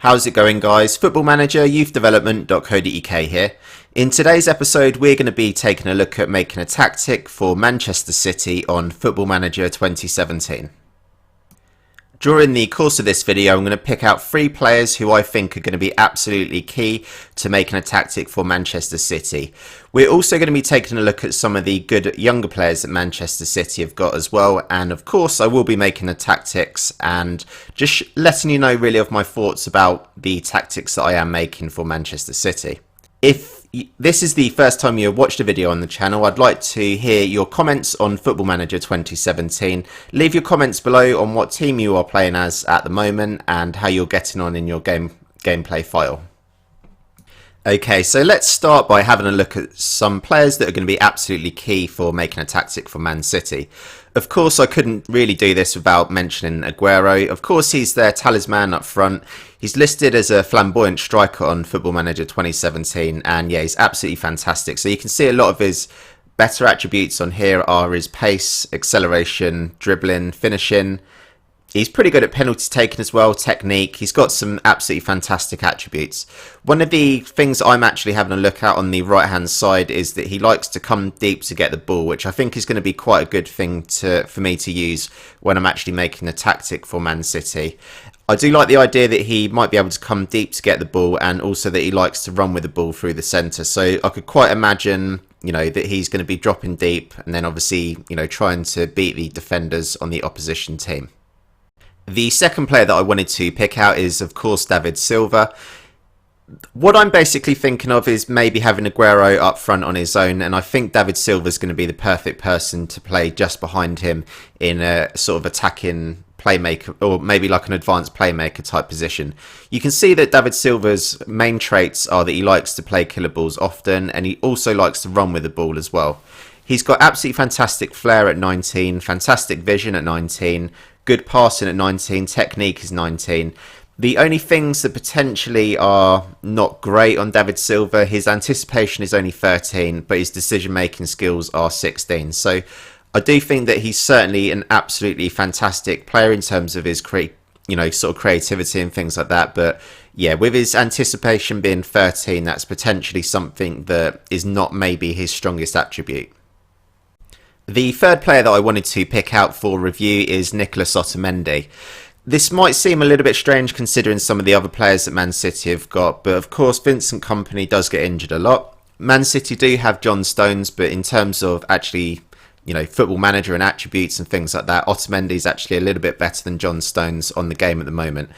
How's it going, guys? Football-ManagerYouthDevelopment.co.uk here. In today's episode, we're going to be taking a look at making a tactic for Manchester City on Football Manager 2017. During the course of this video, I'm going to pick out 3 players who I think are going to be absolutely key to making a tactic for Manchester City. We're also going to be taking a look at some of the good younger players that Manchester City have got as well. And of course, I will be making the tactics and just letting you know really of my thoughts about the tactics that I am making for Manchester City. If this is the first time you have watched a video on the channel, I'd like to hear your comments on Football Manager 2017. Leave your comments below on what team you are playing as at the moment and how you're getting on in your gameplay file. Okay, so let's start by having a look at some players that are going to be absolutely key for making a tactic for Man City. Of course, I couldn't really do this without mentioning Aguero. Of course, he's their talisman up front. He's listed as a flamboyant striker on Football Manager 2017, and yeah, he's absolutely fantastic. So you can see a lot of his better attributes on here are his pace, acceleration, dribbling, finishing. He's pretty good at penalty taking as well, technique. He's got some absolutely fantastic attributes. One of the things I'm actually having a look at on the right hand side is that he likes to come deep to get the ball, which I think is going to be quite a good thing for me to use when I'm actually making a tactic for Man City. I do like the idea that he might be able to come deep to get the ball, and also that he likes to run with the ball through the centre. So I could quite imagine, that he's going to be dropping deep and then obviously, trying to beat the defenders on the opposition team. The second player that I wanted to pick out is, of course, David Silva. What I'm basically thinking of is maybe having Aguero up front on his own, and I think David Silva is going to be the perfect person to play just behind him in a sort of attacking playmaker, or maybe like an advanced playmaker type position. You can see that David Silva's main traits are that he likes to play killer balls often, and he also likes to run with the ball as well. He's got absolutely fantastic flair at 19, fantastic vision at 19, good passing at 19, technique is 19. The only things that potentially are not great on David Silva, his anticipation is only 13, but his decision-making skills are 16. So I do think that he's certainly an absolutely fantastic player in terms of his sort of creativity and things like that. But yeah, with his anticipation being 13, that's potentially something that is not maybe his strongest attribute. The third player that I wanted to pick out for review is Nicolas Otamendi. This might seem a little bit strange considering some of the other players that Man City have got, but of course Vincent Kompany does get injured a lot. Man City do have John Stones, but in terms of actually, football manager and attributes and things like that, Otamendi is actually a little bit better than John Stones on the game at the moment.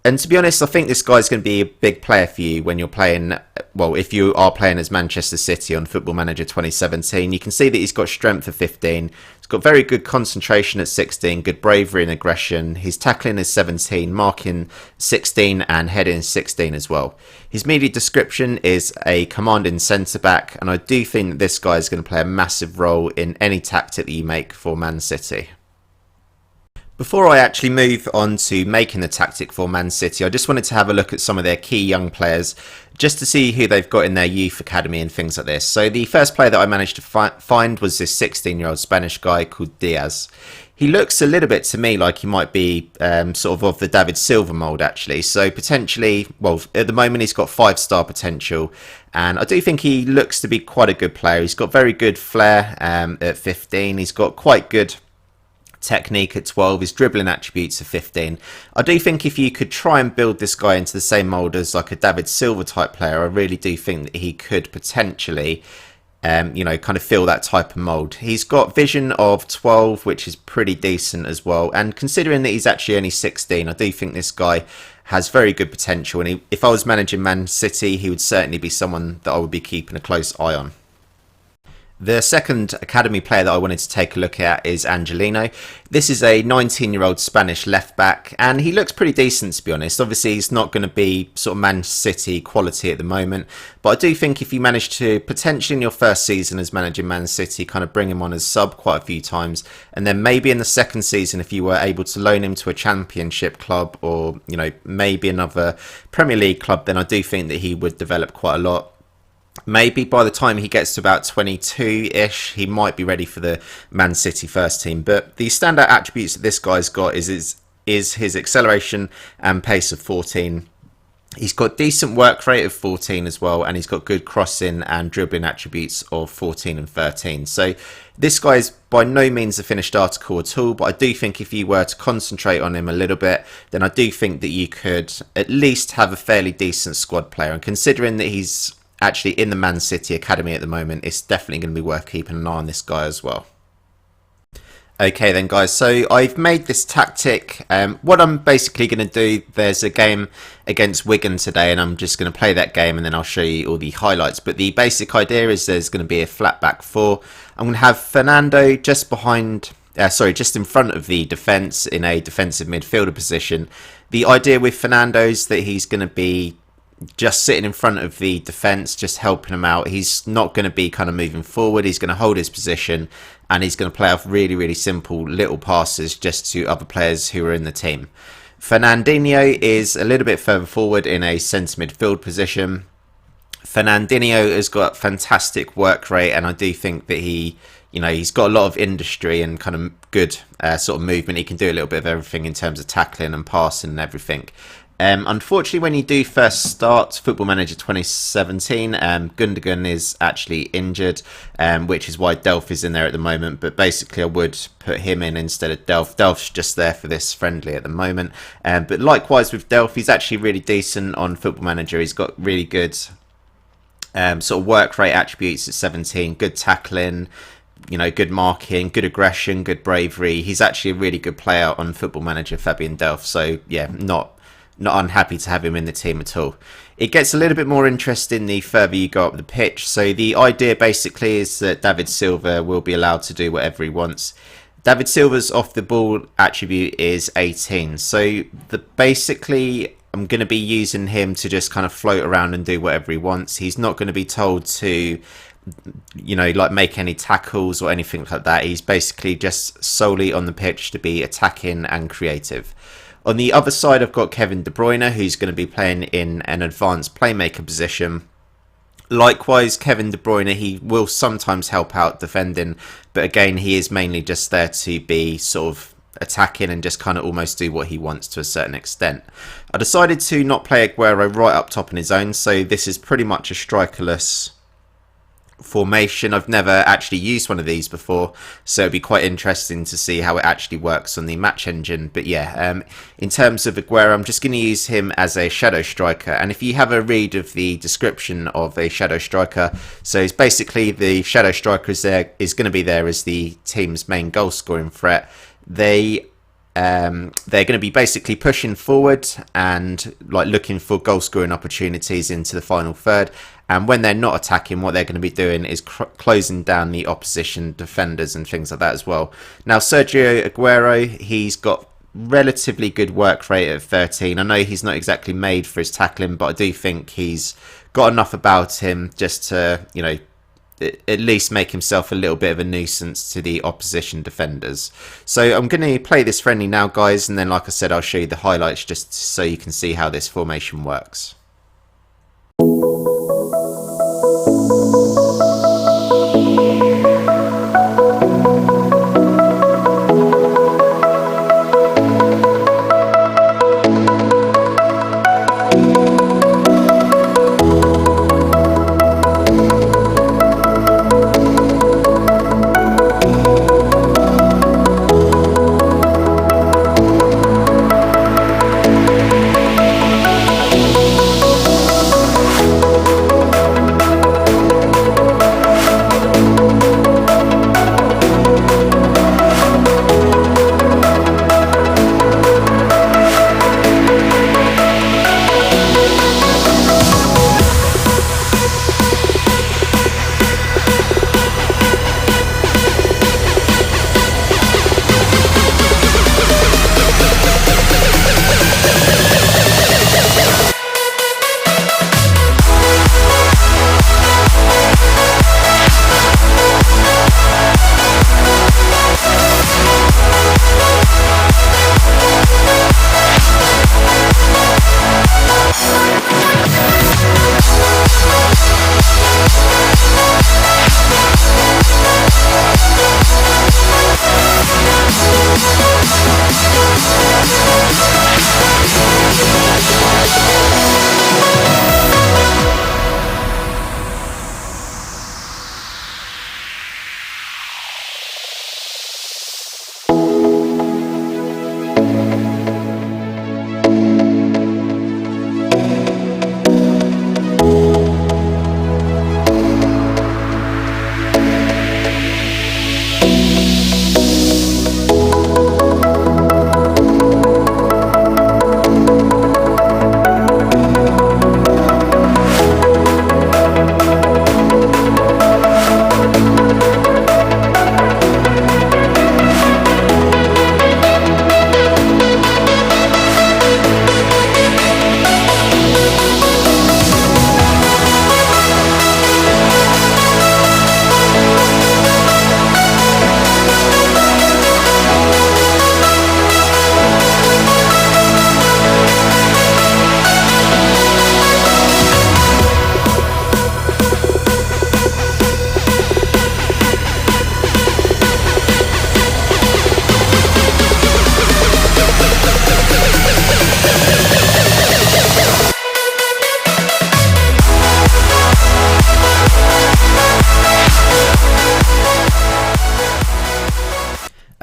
And to be honest, I think this guy's going to be a big player for you when you're playing, well, if you are playing as Manchester City on Football Manager 2017. You can see that he's got strength of 15. He's got very good concentration at 16, good bravery and aggression. His tackling is 17, marking 16 and heading 16 as well. His media description is a commanding centre-back, and I do think that this guy is going to play a massive role in any tactic that you make for Man City. Before I actually move on to making the tactic for Man City, I just wanted to have a look at some of their key young players just to see who they've got in their youth academy and things like this. So the first player that I managed to find was this 16-year-old Spanish guy called Diaz. He looks a little bit to me like he might be sort of the David Silva mould actually. So potentially, well, at the moment he's got 5-star potential, and I do think he looks to be quite a good player. He's got very good flair at 15. He's got quite good technique at 12, his dribbling attributes are 15. I do think if you could try and build this guy into the same mould as like a David Silva type player, I really do think that he could potentially kind of fill that type of mould. He's got vision of 12, which is pretty decent as well, and considering that he's actually only 16, I do think this guy has very good potential, and if I was managing Man City, he would certainly be someone that I would be keeping a close eye on. The second academy player that I wanted to take a look at is Angelino. This is a 19-year-old Spanish left-back, and he looks pretty decent, to be honest. Obviously, he's not going to be sort of Man City quality at the moment, but I do think if you manage to, potentially in your first season as managing Man City, kind of bring him on as sub quite a few times, and then maybe in the second season, if you were able to loan him to a Championship club or, maybe another Premier League club, then I do think that he would develop quite a lot. Maybe by the time he gets to about 22-ish, he might be ready for the Man City first team. But the standout attributes that this guy's got is his acceleration and pace of 14. He's got decent work rate of 14 as well, and he's got good crossing and dribbling attributes of 14 and 13. So this guy is by no means a finished article at all, but I do think if you were to concentrate on him a little bit, then I do think that you could at least have a fairly decent squad player. And considering that he's actually in the Man City Academy at the moment, it's definitely going to be worth keeping an eye on this guy as well. Okay then guys, so I've made this tactic. What I'm basically going to do, there's a game against Wigan today and I'm just going to play that game and then I'll show you all the highlights. But the basic idea is there's going to be a flat back four. I'm going to have Fernando just just in front of the defence in a defensive midfielder position. The idea with Fernando is that he's going to be just sitting in front of the defence, just helping him out. He's not going to be kind of moving forward. He's going to hold his position and he's going to play off really, really simple little passes just to other players who are in the team. Fernandinho is a little bit further forward in a centre midfield position. Fernandinho has got fantastic work rate and I do think that he's got a lot of industry and kind of good sort of movement. He can do a little bit of everything in terms of tackling and passing and everything. Unfortunately, when you do first start Football Manager 2017, Gundogan is actually injured, which is why Delph is in there at the moment. But basically, I would put him in instead of Delph. Delph's just there for this friendly at the moment. But likewise with Delph, he's actually really decent on Football Manager. He's got really good sort of work rate attributes at 17, good tackling, good marking, good aggression, good bravery. He's actually a really good player on Football Manager, Fabian Delph. So yeah, not unhappy to have him in the team at all. It gets a little bit more interesting the further you go up the pitch. So the idea basically is that David Silva will be allowed to do whatever he wants. David Silva's off the ball attribute is 18. So basically I'm going to be using him to just kind of float around and do whatever he wants. He's not going to be told to like make any tackles or anything like that. He's basically just solely on the pitch to be attacking and creative. On the other side, I've got Kevin De Bruyne, who's going to be playing in an advanced playmaker position. Likewise, Kevin De Bruyne, he will sometimes help out defending, but again, he is mainly just there to be sort of attacking and just kind of almost do what he wants to a certain extent. I decided to not play Aguero right up top on his own, so this is pretty much a strikerless formation. I've never actually used one of these before, so it'd be quite interesting to see how it actually works on the match engine. But yeah, in terms of Aguero, I'm just going to use him as a shadow striker. And if you have a read of the description of a shadow striker, so it's basically the shadow striker is going to be there as the team's main goal scoring threat. They're going to be basically pushing forward and like looking for goal scoring opportunities into the final third. And when they're not attacking, what they're going to be doing is closing down the opposition defenders and things like that as well. Now, Sergio Aguero, he's got relatively good work rate at 13. I know he's not exactly made for his tackling, but I do think he's got enough about him just to, at least make himself a little bit of a nuisance to the opposition defenders. So I'm going to play this friendly now, guys, and then like I said, I'll show you the highlights just so you can see how this formation works.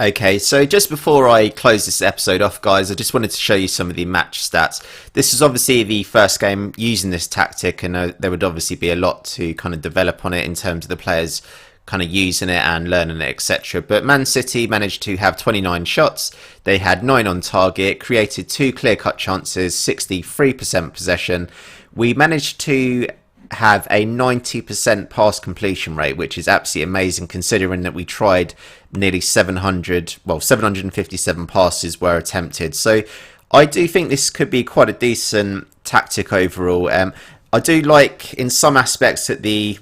Okay, so just before I close this episode off, guys, I just wanted to show you some of the match stats. This is obviously the first game using this tactic, and there would obviously be a lot to kind of develop on it in terms of the players kind of using it and learning it, etc. But Man City managed to have 29 shots. They had 9 on target, created 2 clear-cut chances, 63% possession. We managed to have a 90% pass completion rate, which is absolutely amazing considering that we tried nearly 757 passes were attempted. So I do think this could be quite a decent tactic overall. I do like in some aspects that the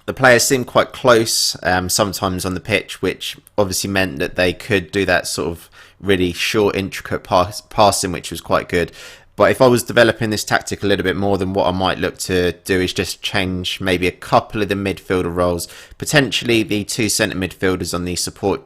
players seem quite close sometimes on the pitch, which obviously meant that they could do that sort of really short, intricate passing, which was quite good. But if I was developing this tactic a little bit more, then what I might look to do is just change maybe a couple of the midfielder roles, potentially the 2 centre midfielders on the support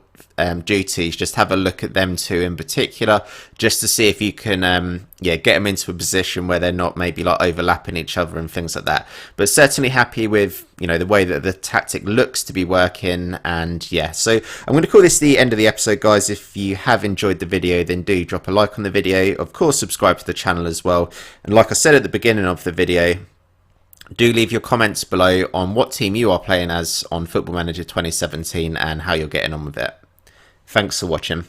duties. Just have a look at them two in particular, just to see if you can get them into a position where they're not maybe like overlapping each other and things like that. But certainly happy with the way that the tactic looks to be working. And yeah, so I'm going to call this the end of the episode, guys. If you have enjoyed the video, then do drop a like on the video. Of course, subscribe to the channel as well. And like I said at the beginning of the video, do leave your comments below on what team you are playing as on Football Manager 2017 and how you're getting on with it. Thanks for watching.